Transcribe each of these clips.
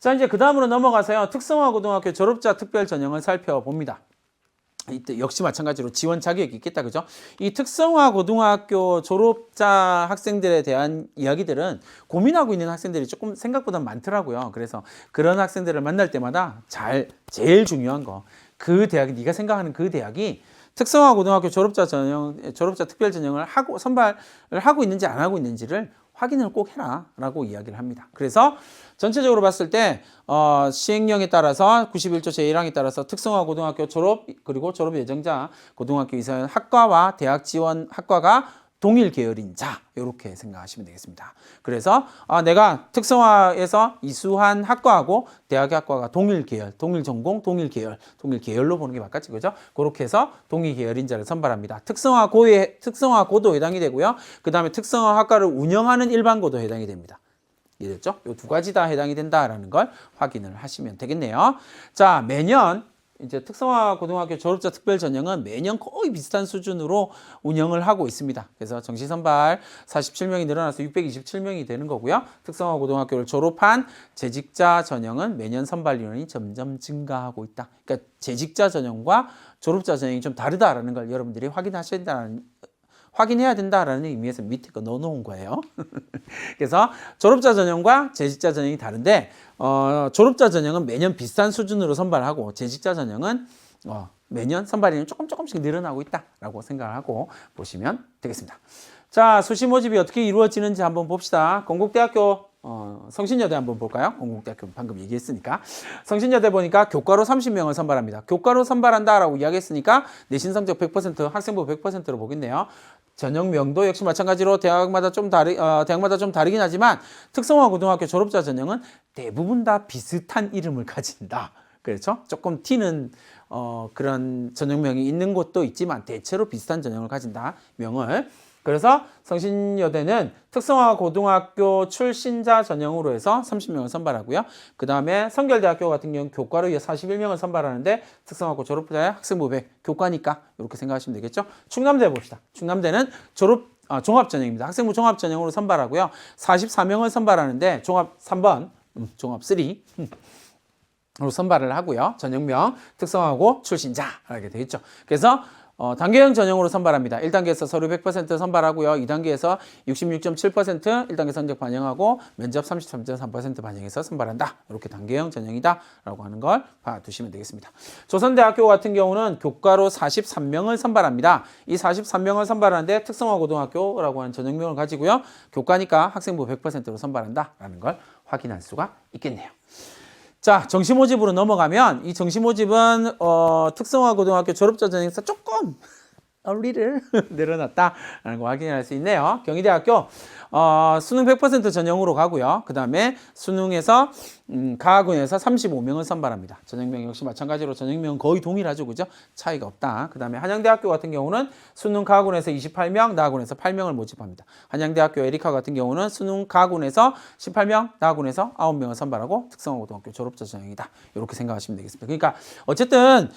자, 이제 그 다음으로 넘어가서요. 특성화고등학교 졸업자 특별 전형을 살펴봅니다. 이때 역시 마찬가지로 지원 자격이 있겠다, 그죠? 이 특성화고등학교 졸업자 학생들에 대한 이야기들은 고민하고 있는 학생들이 조금 생각보다 많더라고요. 그래서 그런 학생들을 만날 때마다 제일 중요한 거, 그 대학이, 네가 생각하는 그 대학이 특성화고등학교 졸업자 특별 전형을 하고 선발을 하고 있는지 안 하고 있는지를 확인을 꼭 해라 라고 이야기를 합니다. 그래서 전체적으로 봤을 때 시행령에 따라서 91조 제1항에 따라서 특성화고등학교 졸업 그리고 졸업 예정자 고등학교 이상 학과와 대학 지원 학과가 동일 계열인 자, 이렇게 생각하시면 되겠습니다. 그래서 내가 특성화에서 이수한 학과하고 대학의 학과가 동일 계열, 동일 전공, 동일 계열로 보는 게 맞겠지, 그죠? 그렇게 해서 동일 계열인자를 선발합니다. 특성화고도 해당이 되고요. 그 다음에 특성화 학과를 운영하는 일반고도 해당이 됩니다. 이해됐죠? 이 두 가지 다 해당이 된다라는 걸 확인을 하시면 되겠네요. 자, 매년 이제 특성화고등학교 졸업자 특별 전형은 매년 거의 비슷한 수준으로 운영을 하고 있습니다. 그래서 정시 선발 47명이 늘어나서 627명이 되는 거고요. 특성화고등학교를 졸업한 재직자 전형은 매년 선발 인원이 점점 증가하고 있다. 그러니까 재직자 전형과 졸업자 전형이 좀 다르다라는 걸 여러분들이 확인해야 된다라는 의미에서 밑에 거 넣어놓은 거예요. 그래서 졸업자 전형과 재직자 전형이 다른데 졸업자 전형은 매년 비슷한 수준으로 선발하고 재직자 전형은 매년 선발인이 조금씩 늘어나고 있다라고 생각하고 보시면 되겠습니다. 자, 수시 모집이 어떻게 이루어지는지 한번 봅시다. 건국대학교 성신여대 한번 볼까요? 건국대학교 방금 얘기했으니까. 성신여대 보니까 교과로 30명을 선발합니다. 교과로 선발한다라고 이야기했으니까 내신 성적 100%, 학생부 100%로 보겠네요. 전형명도 역시 마찬가지로 대학마다 좀 다르긴 하지만 특성화고등학교 졸업자 전형은 대부분 다 비슷한 이름을 가진다. 그렇죠? 조금 튀는 그런 전형명이 있는 곳도 있지만 대체로 비슷한 전형을 가진다. 명을. 그래서 성신여대는 특성화고등학교 출신자 전형으로 해서 30명을 선발하고요. 그 다음에 성결대학교 같은 경우는 교과로 41명을 선발하는데 특성화고 졸업자의 학생부 100, 교과니까 이렇게 생각하시면 되겠죠. 충남대 봅시다. 충남대는 종합전형입니다. 학생부 종합전형으로 선발하고요. 44명을 선발하는데 종합 3번, 종합 3 로 선발을 하고요. 전형명 특성화고 출신자라게 되겠죠. 그래서 단계형 전형으로 선발합니다. 1단계에서 서류 100% 선발하고요. 2단계에서 66.7% 1단계 성적 반영하고 면접 33.3% 반영해서 선발한다. 이렇게 단계형 전형이다 라고 하는 걸 봐두시면 되겠습니다. 조선대학교 같은 경우는 교과로 43명을 선발합니다. 이 43명을 선발하는데 특성화고등학교라고 하는 전형명을 가지고요. 교과니까 학생부 100%로 선발한다 라는 걸 확인할 수가 있겠네요. 자, 정시 모집으로 넘어가면 이 정시 모집은 특성화고등학교 졸업자 전형에서 조금 리를 내려놨다라는 거 확인할 수 있네요. 경희대학교 수능 100% 전형으로 가고요. 그 다음에 수능에서 가학원에서 35명을 선발합니다. 전형명 역시 마찬가지로 전형명은 거의 동일하죠, 그죠? 차이가 없다. 그 다음에 한양대학교 같은 경우는 수능 가학원에서 28명, 나학원에서 8명을 모집합니다. 한양대학교 에리카 같은 경우는 수능 가학원에서 18명, 나학원에서 9명을 선발하고 특성화고등학교 졸업자 전형이다. 이렇게 생각하시면 되겠습니다. 그러니까 어쨌든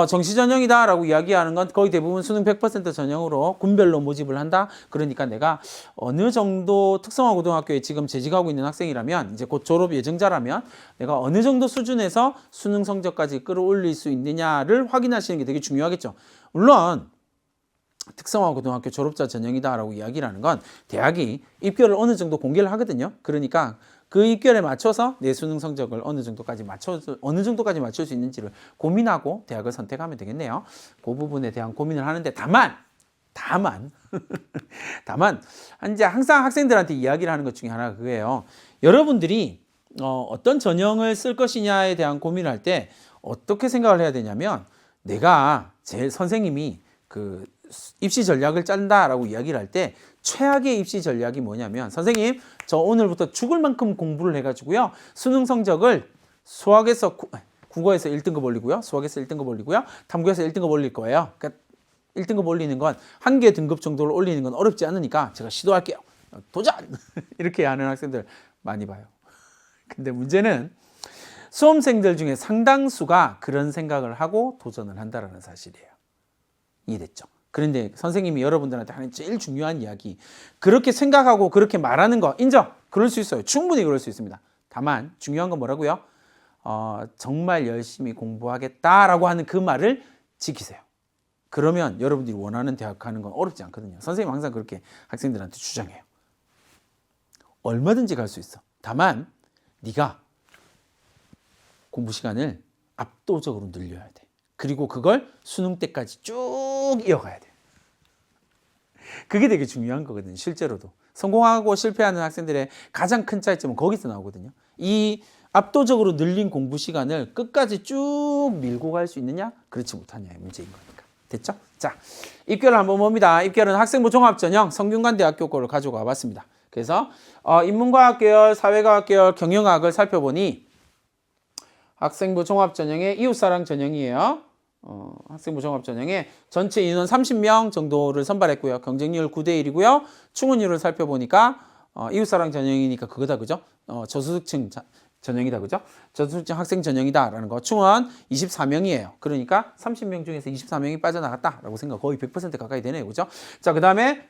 정시 전형이다라고 이야기하는 건 거의 대부분 수능 100% 전형으로 군별로 모집을 한다. 그러니까 내가 어느 정도 특성화고등학교에 지금 재직하고 있는 학생이라면 이제 곧 졸업 예정자라면 내가 어느 정도 수준에서 수능 성적까지 끌어올릴 수 있느냐를 확인하시는 게 되게 중요하겠죠. 물론 특성화고등학교 졸업자 전형이다라고 이야기를 하는 건 대학이 입결을 어느 정도 공개를 하거든요. 그러니까 그 입결에 맞춰서 내 수능 성적을 어느 정도까지 맞출 수 있는지를 고민하고 대학을 선택하면 되겠네요. 그 부분에 대한 고민을 하는데 다만 이제 항상 학생들한테 이야기를 하는 것 중에 하나가 그거예요. 여러분들이 어떤 전형을 쓸 것이냐에 대한 고민을 할 때 어떻게 생각을 해야 되냐면 내가 선생님이 그 입시 전략을 짠다라고 이야기를 할 때 최악의 입시 전략이 뭐냐면 선생님 저 오늘부터 죽을 만큼 공부를 해가지고요. 수능 성적을 국어에서 1등급 올리고요. 수학에서 1등급 올리고요. 탐구에서 1등급 올릴 거예요. 그러니까 1등급 올리는 건 한 개 등급 정도를 올리는 건 어렵지 않으니까 제가 시도할게요. 도전! 이렇게 하는 학생들 많이 봐요. 근데 문제는 수험생들 중에 상당수가 그런 생각을 하고 도전을 한다는 사실이에요. 이해됐죠? 그런데 선생님이 여러분들한테 하는 제일 중요한 이야기, 그렇게 생각하고 그렇게 말하는 거 인정! 그럴 수 있어요. 충분히 그럴 수 있습니다. 다만 중요한 건 뭐라고요? 정말 열심히 공부하겠다라고 하는 그 말을 지키세요. 그러면 여러분들이 원하는 대학 가는 건 어렵지 않거든요. 선생님 항상 그렇게 학생들한테 주장해요. 얼마든지 갈 수 있어. 다만 네가 공부 시간을 압도적으로 늘려야 돼. 그리고 그걸 수능 때까지 쭉 이어가야 돼. 그게 되게 중요한 거거든요. 실제로도. 성공하고 실패하는 학생들의 가장 큰 차이점은 거기서 나오거든요. 이 압도적으로 늘린 공부 시간을 끝까지 쭉 밀고 갈 수 있느냐? 그렇지 못하냐의 문제인 거니까. 됐죠? 자, 입결을 한번 봅니다. 입결은 학생부 종합전형 성균관대학교 거를 가지고 와봤습니다. 그래서 인문과학 계열, 사회과학 계열, 경영학을 살펴보니 학생부 종합전형의 이웃사랑 전형이에요. 학생부 종합전형에 전체 인원 30명 정도를 선발했고요. 경쟁률 9대 1이고요. 충원율을 살펴보니까 이웃사랑 전형이니까 그거다, 그죠? 저소득층 전형이다, 그죠? 저소득층 학생 전형이다라는 거. 충원 24명이에요. 그러니까 30명 중에서 24명이 빠져나갔다라고 생각, 거의 100% 가까이 되네요, 그죠? 자, 그 다음에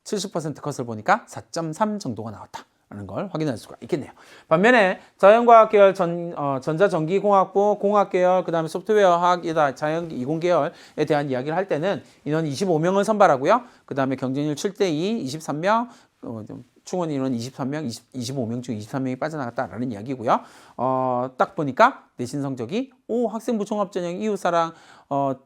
70% 컷을 보니까 4.3 정도가 나왔다라는 걸 확인할 수가 있겠네요. 반면에 자연과학 계열 전자전기공학부 공학 계열, 그 다음에 소프트웨어학이다 자연 이공 계열에 대한 이야기를 할 때는 인원 25명을 선발하고요. 그 다음에 경쟁률 7대 2, 23명, 충원 인원 23명, 25명 중 23명이 빠져나갔다라는 이야기고요. 딱 보니까 내신 성적이 학생부 종합전형 이웃사랑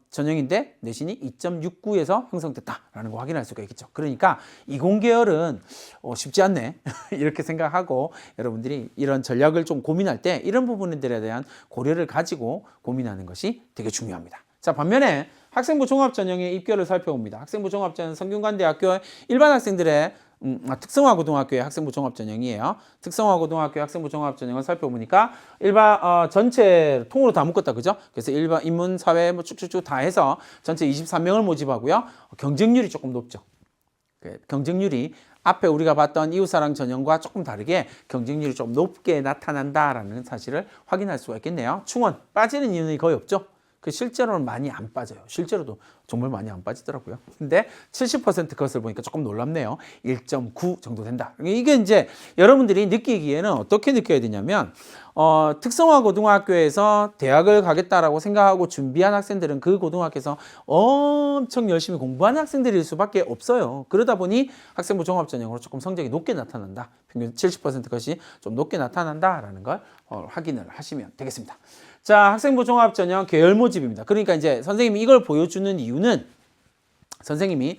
전형인데 내신이 2.69에서 형성됐다라는 거 확인할 수가 있겠죠. 그러니까 이공계열은 쉽지 않네 이렇게 생각하고 여러분들이 이런 전략을 좀 고민할 때 이런 부분들에 대한 고려를 가지고 고민하는 것이 되게 중요합니다. 자, 반면에 학생부 종합전형의 입결을 살펴봅니다. 학생부 종합전형 성균관대학교 일반 학생들의 특성화고등학교의 학생부 종합전형이에요. 특성화고등학교의 학생부 종합전형을 살펴보니까 일반 전체 통으로 다 묶었다, 그죠? 그래서 일반 인문, 사회 뭐 쭉쭉쭉 다 해서 전체 23명을 모집하고요. 경쟁률이 조금 높죠. 경쟁률이 앞에 우리가 봤던 이웃사랑 전형과 조금 다르게 경쟁률이 좀 높게 나타난다라는 사실을 확인할 수가 있겠네요. 충원 빠지는 이유는 거의 없죠. 실제로는 많이 안 빠져요. 실제로도 정말 많이 안 빠지더라고요. 근데 70% 것을 보니까 조금 놀랍네요. 1.9 정도 된다. 이게 이제 여러분들이 느끼기에는 어떻게 느껴야 되냐면 특성화고등학교에서 대학을 가겠다라고 생각하고 준비한 학생들은 그 고등학교에서 엄청 열심히 공부하는 학생들일 수밖에 없어요. 그러다 보니 학생부 종합전형으로 조금 성적이 높게 나타난다. 평균 70% 것이 좀 높게 나타난다라는 걸 확인을 하시면 되겠습니다. 자, 학생부 종합전형 계열 모집입니다. 그러니까 이제 선생님이 이걸 보여주는 이유는 선생님이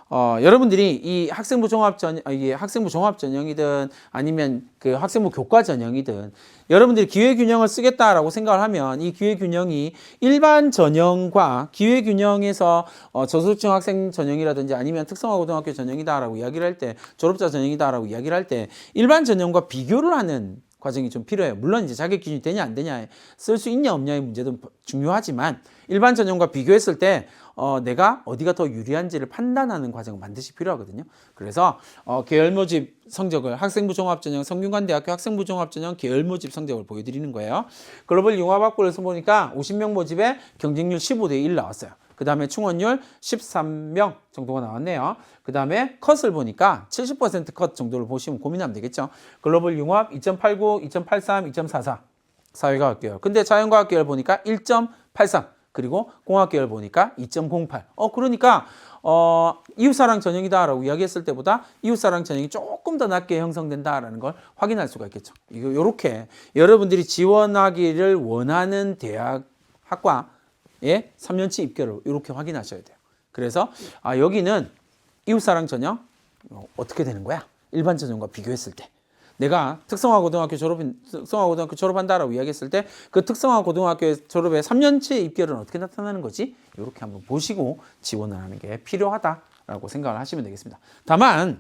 여러분들이 이 학생부 종합전형이든 아니면 그 학생부 교과전형이든 여러분들이 기회균형을 쓰겠다라고 생각을 하면 이 기회균형이 일반 전형과 기회균형에서 저소득층 학생 전형이라든지 아니면 특성화고등학교 전형이다라고 이야기를 할 때 졸업자 전형이다라고 이야기를 할 때 일반 전형과 비교를 하는 과정이 좀 필요해요. 물론 이제 자격 기준이 되냐 안 되냐 쓸 수 있냐 없냐의 문제도 중요하지만 일반 전형과 비교했을 때 내가 어디가 더 유리한지를 판단하는 과정은 반드시 필요하거든요. 그래서 계열 모집 성적을 학생부 종합전형 성균관대학교 학생부 종합전형 계열 모집 성적을 보여드리는 거예요. 글로벌 융합학부에서 보니까 50명 모집에 경쟁률 15대 1 나왔어요. 그 다음에 충원율 13명 정도가 나왔네요. 그 다음에 컷을 보니까 70% 컷 정도를 보시면 고민하면 되겠죠. 글로벌 융합 2.89, 2.83, 2.44 사회과학 계열. 근데 자연과학 계열 보니까 1.83 그리고 공학 계열 보니까 2.08. 그러니까 이웃사랑 전형이다라고 이야기했을 때보다 이웃사랑 전형이 조금 더 낮게 형성된다라는 걸 확인할 수가 있겠죠. 이렇게 여러분들이 지원하기를 원하는 대학 학과 예, 3년치 입결을 이렇게 확인하셔야 돼요. 그래서 여기는 이웃사랑 전형 어떻게 되는 거야? 일반 전형과 비교했을 때 내가 특성화고등학교 졸업한다라고 이야기했을 때 그 특성화고등학교 졸업의 3년치 입결은 어떻게 나타나는 거지? 이렇게 한번 보시고 지원을 하는 게 필요하다라고 생각을 하시면 되겠습니다. 다만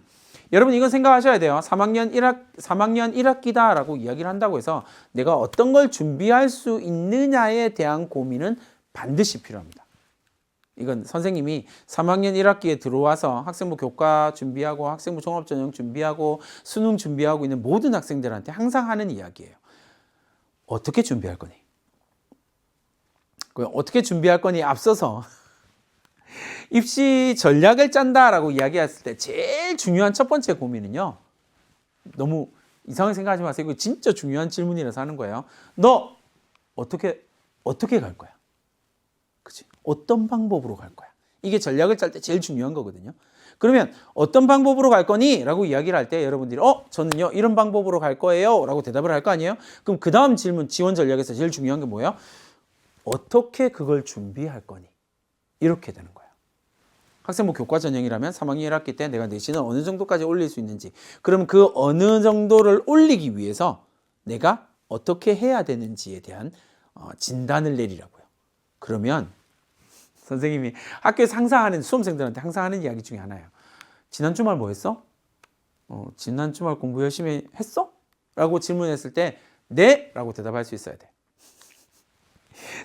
여러분 이건 생각하셔야 돼요. 3학년 1학기다라고 이야기를 한다고 해서 내가 어떤 걸 준비할 수 있느냐에 대한 고민은 반드시 필요합니다. 이건 선생님이 3학년 1학기에 들어와서 학생부 교과 준비하고 학생부 종합전형 준비하고 수능 준비하고 있는 모든 학생들한테 항상 하는 이야기예요. 어떻게 준비할 거니? 어떻게 준비할 거니 앞서서 입시 전략을 짠다라고 이야기했을 때 제일 중요한 첫 번째 고민은요. 너무 이상하게 생각하지 마세요. 이거 진짜 중요한 질문이라서 하는 거예요. 너 어떻게 갈 거야? 그치? 어떤 방법으로 갈 거야? 이게 전략을 짤 때 제일 중요한 거거든요. 그러면 어떤 방법으로 갈 거니? 라고 이야기를 할 때 여러분들이 저는요 이런 방법으로 갈 거예요 라고 대답을 할 거 아니에요? 그럼 그 다음 질문 지원 전략에서 제일 중요한 게 뭐예요? 어떻게 그걸 준비할 거니? 이렇게 되는 거예요. 학생부 교과 전형이라면 3학년 1학기 때 내가 내신을 어느 정도까지 올릴 수 있는지, 그럼 그 어느 정도를 올리기 위해서 내가 어떻게 해야 되는지에 대한 진단을 내리라고요. 그러면 선생님이 학교에서 항상 하는, 수험생들한테 항상 하는 이야기 중에 하나예요. 지난 주말 뭐 했어? 지난 주말 공부 열심히 했어? 라고 질문했을 때 네! 라고 대답할 수 있어야 돼.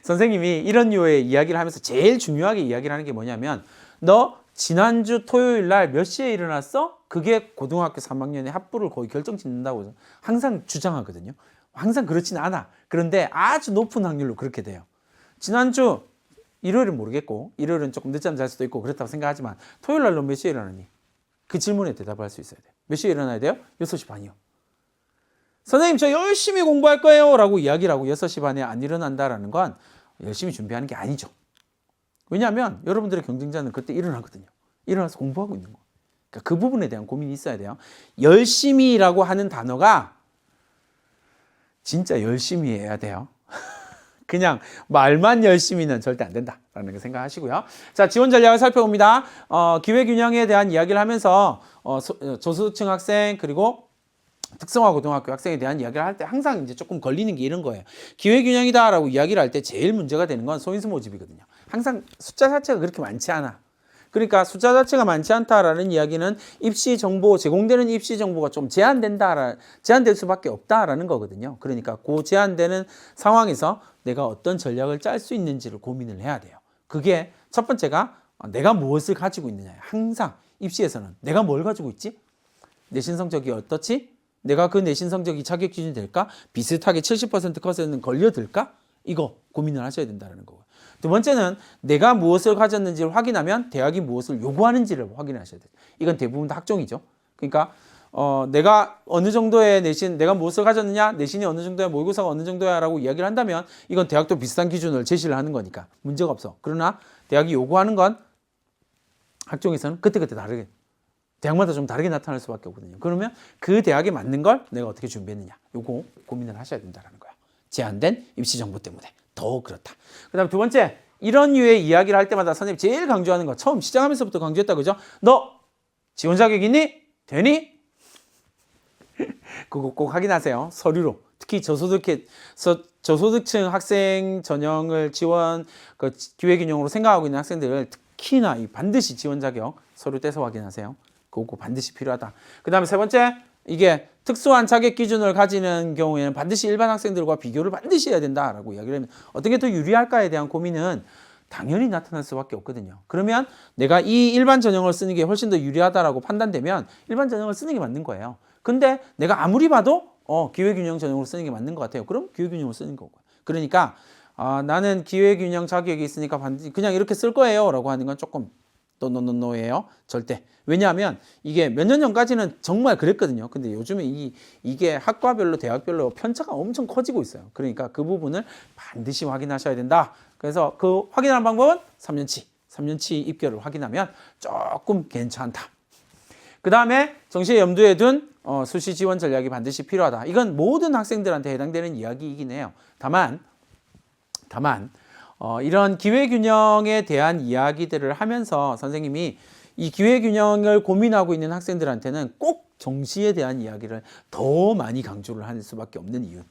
선생님이 이런 류의 이야기를 하면서 제일 중요하게 이야기를 하는 게 뭐냐면, 너 지난주 토요일 날 몇 시에 일어났어? 그게 고등학교 3학년의 합부를 거의 결정짓는다고 항상 주장하거든요. 항상 그렇지는 않아. 그런데 아주 높은 확률로 그렇게 돼요. 지난주 일요일은 모르겠고, 일요일은 조금 늦잠 잘 수도 있고 그렇다고 생각하지만 토요일 날 너 몇 시에 일어나니? 그 질문에 대답할 수 있어야 돼요. 몇 시에 일어나야 돼요? 6시 반이요. 선생님 저 열심히 공부할 거예요 라고 이야기를 하고 6시 반에 안 일어난다라는 건 열심히 준비하는 게 아니죠. 왜냐하면 여러분들의 경쟁자는 그때 일어나거든요. 일어나서 공부하고 있는 거예요. 그러니까 그 부분에 대한 고민이 있어야 돼요. 열심히라고 하는 단어가 진짜 열심히 해야 돼요. 그냥 말만 열심히는 절대 안 된다라는 거 생각하시고요. 자, 지원 전략을 살펴봅니다. 기회균형에 대한 이야기를 하면서 저소득층 학생 그리고 특성화 고등학교 학생에 대한 이야기를 할 때 항상 이제 조금 걸리는 게 이런 거예요. 기회균형이다라고 이야기를 할 때 제일 문제가 되는 건 소인수 모집이거든요. 항상 숫자 자체가 그렇게 많지 않아. 그러니까 숫자 자체가 많지 않다라는 이야기는 입시 정보, 제공되는 입시 정보가 좀 제한될 수밖에 없다라는 거거든요. 그러니까 그 제한되는 상황에서 내가 어떤 전략을 짤 수 있는지를 고민을 해야 돼요. 그게 첫 번째가 내가 무엇을 가지고 있느냐예요. 항상 입시에서는 내가 뭘 가지고 있지? 내신 성적이 어떻지? 내가 그 내신 성적이 자격 기준이 될까? 비슷하게 70% 컷에는 걸려들까? 이거 고민을 하셔야 된다는 거고요. 두 번째는 내가 무엇을 가졌는지를 확인하면 대학이 무엇을 요구하는지를 확인하셔야 돼요. 이건 대부분 다 학종이죠. 그러니까 내가 어느 정도의 내신, 내가 무엇을 가졌느냐, 내신이 어느 정도야, 모의고사가 어느 정도야 라고 이야기를 한다면 이건 대학도 비슷한 기준을 제시를 하는 거니까 문제가 없어. 그러나 대학이 요구하는 건 학종에서는 그때그때 다르게, 대학마다 좀 다르게 나타날 수밖에 없거든요. 그러면 그 대학에 맞는 걸 내가 어떻게 준비했느냐, 요거 고민을 하셔야 된다는 거예요. 제한된 입시 정보 때문에 더 그렇다. 그 다음 두 번째, 이런 류의 이야기를 할 때마다 선생님 제일 강조하는 거, 처음 시작하면서부터 강조했다 그죠? 너 지원 자격 있니? 되니? 그거 꼭 확인하세요. 서류로. 특히 저소득층 학생 전형을 지원 기회균형으로 생각하고 있는 학생들 특히나 반드시 지원 자격 서류 떼서 확인하세요. 그거 반드시 필요하다. 그 다음에 세 번째, 이게 특수한 자격 기준을 가지는 경우에는 반드시 일반 학생들과 비교를 반드시 해야 된다라고 이야기를 하면 어떤 게 더 유리할까에 대한 고민은 당연히 나타날 수밖에 없거든요. 그러면 내가 이 일반 전형을 쓰는 게 훨씬 더 유리하다라고 판단되면 일반 전형을 쓰는 게 맞는 거예요. 근데 내가 아무리 봐도 기회균형 전형으로 쓰는 게 맞는 것 같아요. 그럼 기회균형으로 쓰는 거고. 그러니까 나는 기회균형 자격이 있으니까 반드시 그냥 이렇게 쓸 거예요 라고 하는 건 조금 노예요. 절대. 왜냐하면 이게 몇 년 전까지는 정말 그랬거든요. 근데 요즘에 이게 학과별로 대학별로 편차가 엄청 커지고 있어요. 그러니까 그 부분을 반드시 확인하셔야 된다. 그래서 그 확인하는 방법은 3년치 입결을 확인하면 조금 괜찮다. 그 다음에 정시에 염두에 둔 수시 지원 전략이 반드시 필요하다. 이건 모든 학생들한테 해당되는 이야기이긴 해요. 다만 이런 기회균형에 대한 이야기들을 하면서 선생님이 이 기회균형을 고민하고 있는 학생들한테는 꼭 정시에 대한 이야기를 더 많이 강조를 할 수밖에 없는 이유.